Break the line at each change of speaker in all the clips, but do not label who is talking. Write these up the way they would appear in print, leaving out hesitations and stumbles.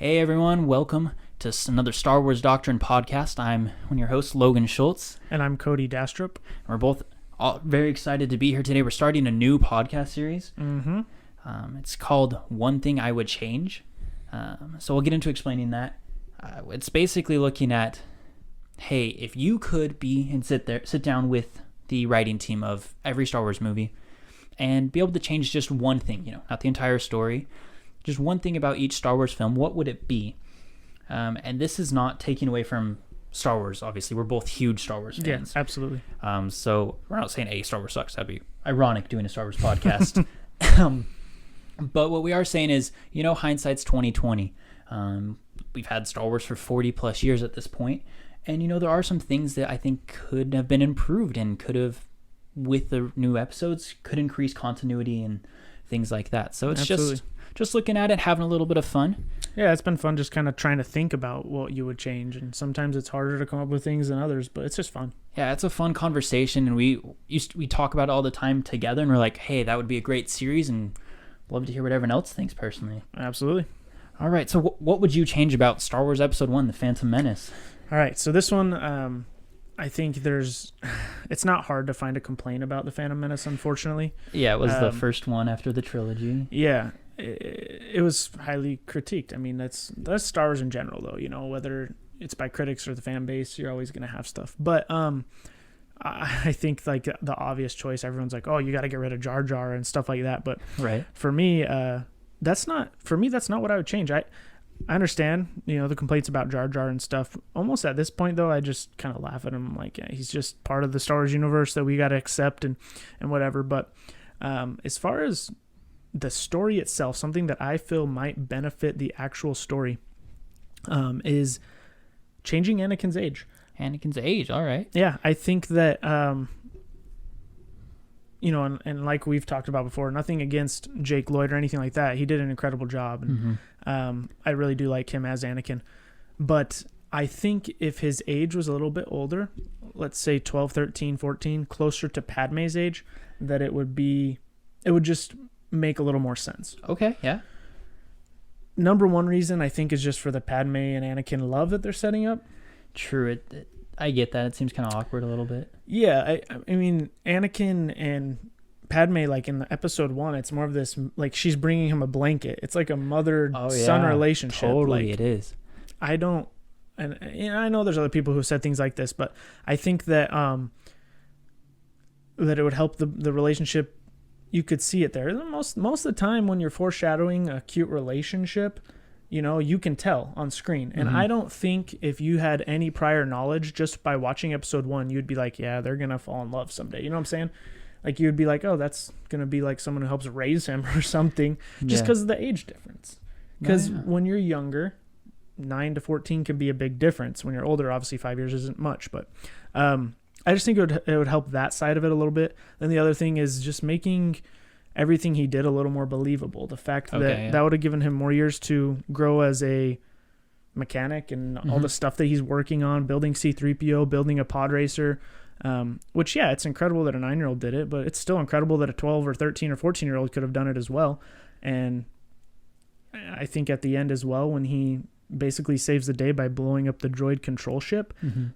Hey everyone, welcome to another Star Wars Doctrine podcast. I'm one of your hosts, Logan Schultz.
And I'm Cody Dastrup.
We're both very excited to be here today. We're starting a new podcast series. It's called One Thing I Would Change. So we'll get into explaining that. It's basically looking at, hey, if you could be and sit down with the writing team of every Star Wars movie and be able to change just one thing, not the entire story, just one thing about each Star Wars film, what would it be? And this is not taking away from Star Wars, obviously. We're both huge Star Wars fans.
Yeah, absolutely.
So we're not saying, hey, Star Wars sucks. That'd be ironic doing a Star Wars podcast. But what we are saying is, hindsight's 2020. We've had Star Wars for 40 plus years at this point. And, there are some things that I think could have been improved and could have, with the new episodes, could increase continuity and things like that. So it's
Absolutely.
just looking at it, having a little bit of fun.
Yeah, it's been fun just kind of trying to think about what you would change. And sometimes it's harder to come up with things than others, but it's just fun.
Yeah, it's a fun conversation. And we talk about it all the time together. And we're like, hey, that would be a great series. And love to hear what everyone else thinks personally.
Absolutely.
All right. So what would you change about Star Wars Episode 1, The Phantom Menace?
All right. So this one, I think it's not hard to find a complaint about The Phantom Menace, unfortunately.
Yeah, it was the first one after the trilogy.
Yeah. It was highly critiqued. I mean, that's Star Wars in general, though. Whether it's by critics or the fan base, you're always going to have stuff. But I think like the obvious choice, everyone's like, oh, you got to get rid of Jar Jar and stuff like that. But
right.
For me, that's not what I would change. I understand, the complaints about Jar Jar and stuff. Almost at this point, though, I just kind of laugh at him. Like, yeah, he's just part of the Star Wars universe that we got to accept and whatever. But as far as the story itself, something that I feel might benefit the actual story is changing Anakin's age.
Anakin's age, all right.
Yeah, I think that, and like we've talked about before, nothing against Jake Lloyd or anything like that. He did an incredible job, and I really do like him as Anakin. But I think if his age was a little bit older, let's say 12, 13, 14, closer to Padme's age, that it would just make a little more sense.
Okay, yeah.
Number one reason I think is just for the Padme and Anakin love that they're setting up.
True. I get that. It seems kind of awkward a little bit.
Yeah, I mean, Anakin and Padme, like in the episode 1, it's more of this, like she's bringing him a blanket. It's like a mother-son relationship.
Totally,
like,
it is.
I don't, and I know there's other people who said things like this, but I think that that it would help the relationship. You could see it there. Most of the time when you're foreshadowing a cute relationship, you can tell on screen. And I don't think if you had any prior knowledge just by watching episode 1, you'd be like, yeah, they're going to fall in love someday. You know what I'm saying? Like you'd be like, oh, that's going to be like someone who helps raise him or something just because of the age difference. Because when you're younger, 9 to 14 can be a big difference. When you're older, obviously 5 years isn't much, but I just think it would help that side of it a little bit. Then the other thing is just making everything he did a little more believable. The fact that would have given him more years to grow as a mechanic and all the stuff that he's working on, building C-3PO, building a pod racer, which, yeah, it's incredible that a 9-year-old did it, but it's still incredible that a 12 or 13 or 14-year-old could have done it as well. And I think at the end as well, when he basically saves the day by blowing up the droid control ship,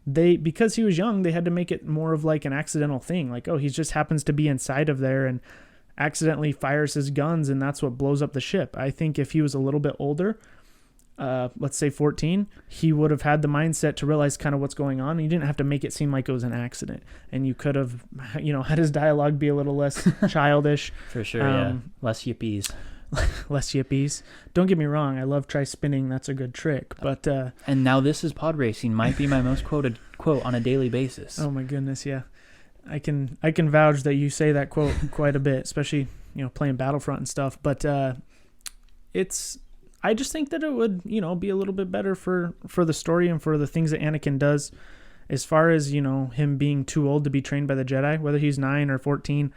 because he was young, they had to make it more of like an accidental thing. Like, oh, he just happens to be inside of there and accidentally fires his guns, and that's what blows up the ship. I think if he was a little bit older, let's say 14, he would have had the mindset to realize kind of what's going on. You didn't have to make it seem like it was an accident, and you could have, had his dialogue be a little less childish.
For sure, yeah. Less yippies.
Less yippies. Don't get me wrong, I love try spinning. That's a good trick. But
and now this is pod racing might be my most quoted quote on a daily basis.
Oh my goodness, yeah. I can vouch that you say that quote quite a bit, especially playing Battlefront and stuff. But I just think that it would be a little bit better for the story and for the things that Anakin does, as far as him being too old to be trained by the Jedi, whether he's 9 or 14.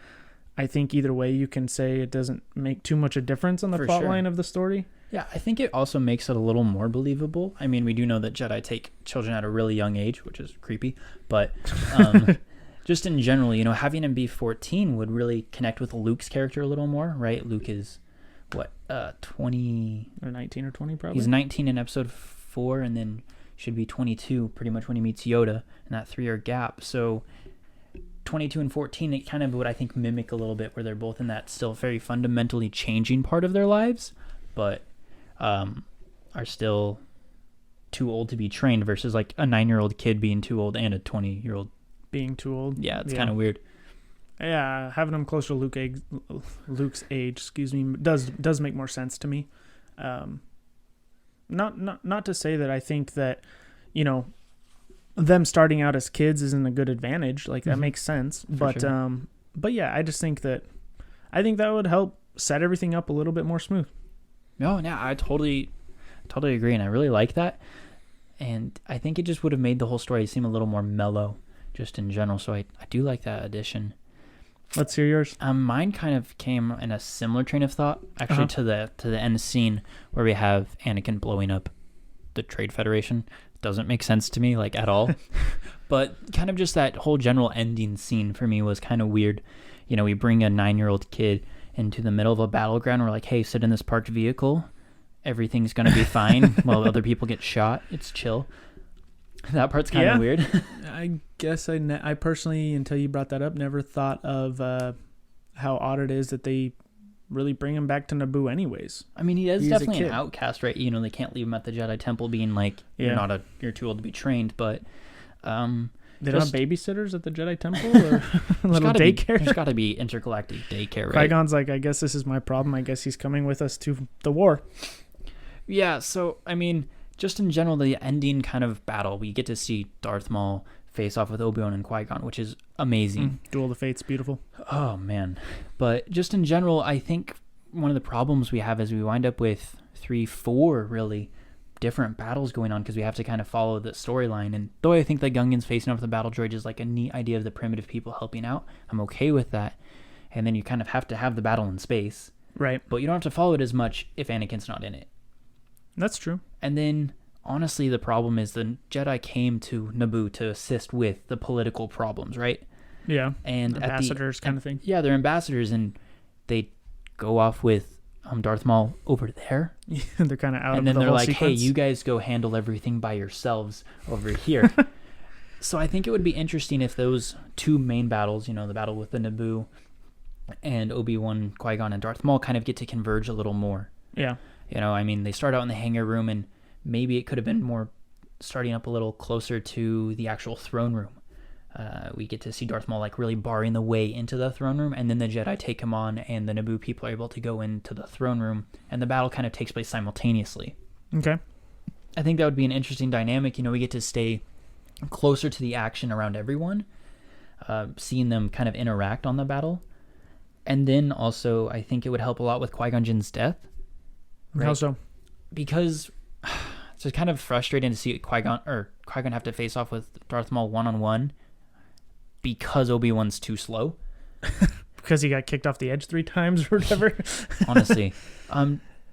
I think either way you can say it doesn't make too much a difference on the plot line of the story.
Yeah, I think it also makes it a little more believable. I mean, we do know that Jedi take children at a really young age, which is creepy, but just in general, having him be 14 would really connect with Luke's character a little more, right? Luke is 20
or 19 or 20 probably.
He's 19 in episode 4, and then should be 22 pretty much when he meets Yoda in that 3-year gap. So 22 and 14, it kind of would, I think, mimic a little bit where they're both in that still very fundamentally changing part of their lives, but are still too old to be trained versus like a 9-year-old kid being too old and a 20-year-old
being too old.
Yeah, it's kind of weird.
Yeah, having him closer to Luke's age, does make more sense to me. Not to say that I think that, them starting out as kids isn't a good advantage. Like that makes sense. But yeah, I just think that that would help set everything up a little bit more smooth.
No, I totally agree, and I really like that. And I think it just would have made the whole story seem a little more mellow, just in general. So I do like that addition.
Let's hear yours.
Mine kind of came in a similar train of thought, actually, to the end scene where we have Anakin blowing up the Trade Federation. Doesn't make sense to me, like, at all. But kind of just that whole general ending scene for me was kind of weird. We bring a 9-year-old kid into the middle of a battleground. We're like, hey, sit in this parked vehicle. Everything's going to be fine while other people get shot. It's chill. That part's kind of weird.
I guess I personally, until you brought that up, never thought of how odd it is that they really bring him back to Naboo anyways.
I mean, he is definitely an outcast, right? They can't leave him at the Jedi Temple being like, you're too old to be trained, but...
they don't have babysitters at the Jedi Temple or little daycare?
There's got to be intergalactic daycare, right?
Qui-Gon's like, I guess this is my problem. I guess he's coming with us to the war.
Yeah, so, I mean... Just in general, the ending kind of battle, we get to see Darth Maul face off with Obi-Wan and Qui-Gon, which is amazing.
Duel of the Fates, beautiful.
Oh, man. But just in general, I think one of the problems we have is we wind up with 3-4 really different battles going on because we have to kind of follow the storyline. And though I think the Gungans facing off the battle droid is like a neat idea of the primitive people helping out, I'm okay with that. And then you kind of have to have the battle in space.
Right.
But you don't have to follow it as much if Anakin's not in it.
That's true.
And then, honestly, the problem is the Jedi came to Naboo to assist with the political problems, right?
Yeah.
And
ambassadors kind of thing.
Yeah, they're ambassadors, and they go off with Darth Maul over there.
Yeah, they're kind of out
and
of the
then they're like,
sequence.
hey, you guys go handle everything by yourselves over here. So I think it would be interesting if those two main battles, the battle with the Naboo and Obi-Wan, Qui-Gon, and Darth Maul kind of get to converge a little more.
Yeah.
I mean, they start out in the hangar room, and maybe it could have been more starting up a little closer to the actual throne room. We get to see Darth Maul like really barring the way into the throne room, and then the Jedi take him on, and the Naboo people are able to go into the throne room, and the battle kind of takes place simultaneously.
Okay.
I think that would be an interesting dynamic. We get to stay closer to the action around everyone, seeing them kind of interact on the battle. And then also, I think it would help a lot with Qui-Gon Jinn's death.
Right? How so?
Because it's just kind of frustrating to see Qui-Gon have to face off with Darth Maul one-on-one because Obi-Wan's too slow.
Because he got kicked off the edge 3 times or whatever.
Honestly.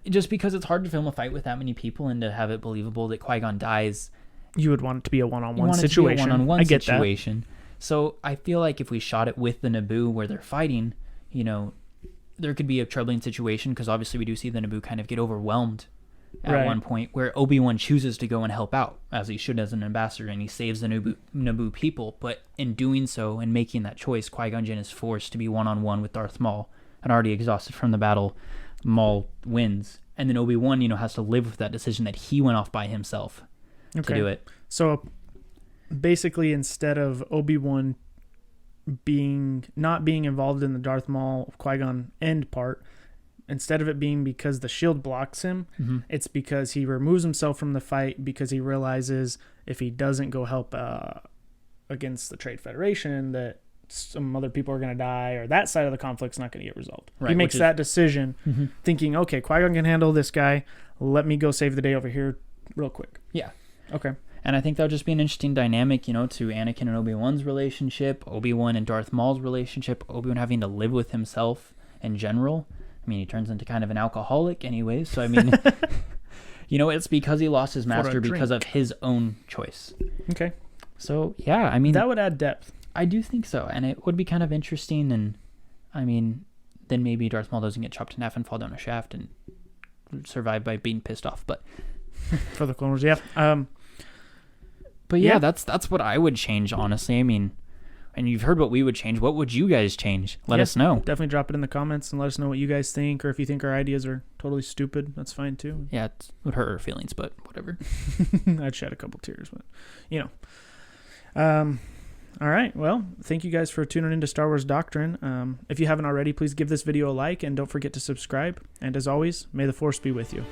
Just because it's hard to film a fight with that many people and to have it believable that Qui-Gon dies.
You would want it to be a one-on-one situation. I get that.
So I feel like if we shot it with the Naboo where they're fighting, there could be a troubling situation because obviously we do see the Naboo kind of get overwhelmed at one point where Obi-Wan chooses to go and help out as he should as an ambassador, and he saves the Naboo people. But in doing so and making that choice, Qui-Gon Jinn is forced to be one-on-one with Darth Maul, and already exhausted from the battle, Maul wins. And then Obi-Wan, has to live with that decision that he went off by himself to do it.
So basically, instead of Obi-Wan not being involved in the Darth Maul Qui-Gon end part, instead of it being because the shield blocks him, it's because he removes himself from the fight because he realizes if he doesn't go help against the Trade Federation that some other people are going to die, or that side of the conflict's not going to get resolved. Right, he makes that decision thinking, okay, Qui-Gon can handle this guy. Let me go save the day over here real quick.
Yeah.
Okay.
And I think that would just be an interesting dynamic, to Anakin and Obi-Wan's relationship, Obi-Wan and Darth Maul's relationship, Obi-Wan having to live with himself in general. I mean, he turns into kind of an alcoholic anyway. So, I mean, it's because he lost his master because of his own choice.
Okay.
So, yeah, I mean...
That would add depth.
I do think so. And it would be kind of interesting. And, I mean, then maybe Darth Maul doesn't get chopped in half and fall down a shaft and survive by being pissed off. But
for the Clone Wars, yeah.
But yeah, that's what I would change, honestly. I mean, and you've heard what we would change. What would you guys change? Let us know.
Definitely drop it in the comments and let us know what you guys think, or if you think our ideas are totally stupid, that's fine too.
Yeah, it would hurt our feelings, but whatever.
I'd shed a couple tears, but all right. Well, thank you guys for tuning into Star Wars Doctrine. If you haven't already, please give this video a like and don't forget to subscribe. And as always, may the Force be with you.